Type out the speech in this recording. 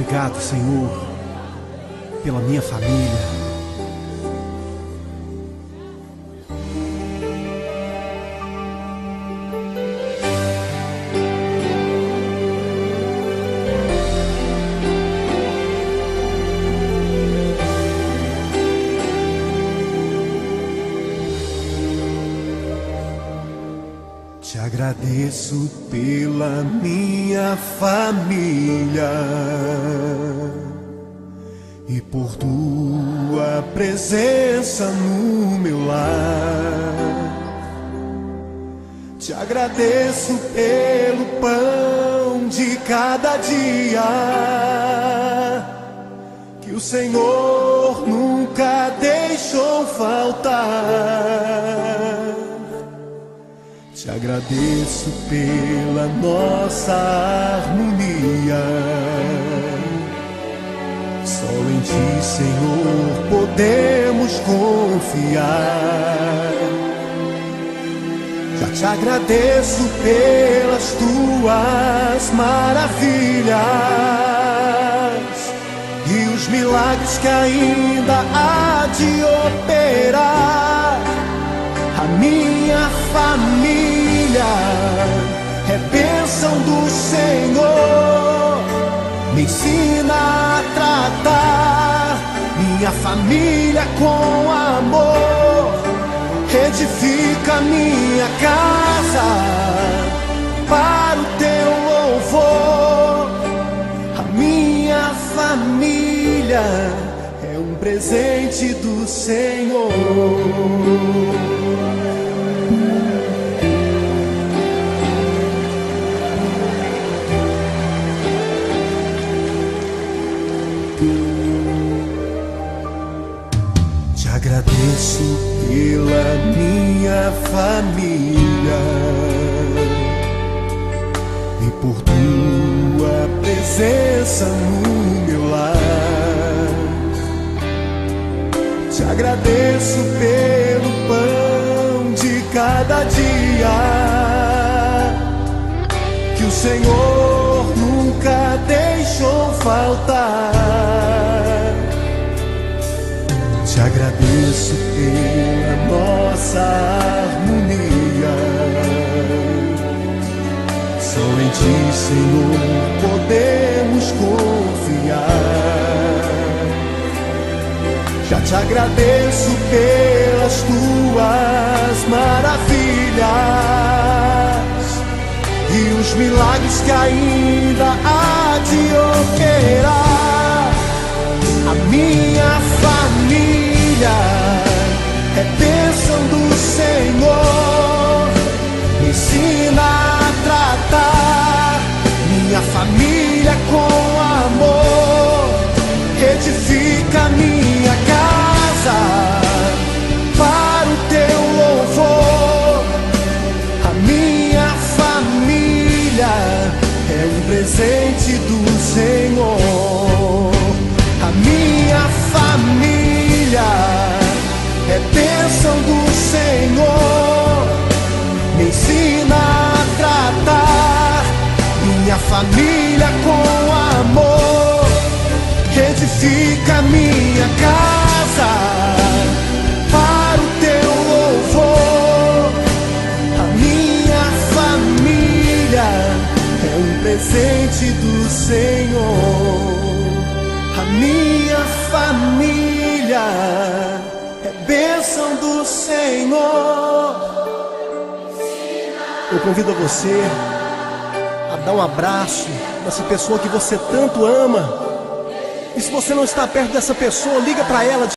Obrigado, Senhor, pela minha família. Te agradeço pela minha família e por tua presença no meu lar. Te agradeço pelo pão de cada dia que o Senhor nunca deixou faltar. Te agradeço pela nossa harmonia. Só em Ti, Senhor, podemos confiar. Já te agradeço pelas Tuas maravilhas e os milagres que ainda há de operar. A minha família é bênção do Senhor, me ensina a tratar minha família com amor, edifica minha casa para o Teu louvor. A minha família é um presente do Senhor. Te agradeço pela minha família e por Tua presença no meu lar. Te agradeço pelo pão de cada dia que o Senhor nunca deixou faltar. Te agradeço pela nossa harmonia. Só em Ti, Senhor, podemos confiar. Já te agradeço pelas Tuas maravilhas e os milagres que ainda há de operar. A minha família é bênção do Senhor, me ensina a tratar minha família com amor, edifica minha casa para o Teu louvor. A minha família é um presente do Senhor. A minha família é bênção do Senhor, me ensina a tratar minha família com amor, edifica minha casa para o Teu louvor. A minha família é um presente do Senhor. A minha família é bênção do Senhor. Eu convido você a dar um abraço nessa pessoa que você tanto ama. E se você não está perto dessa pessoa, liga para ela.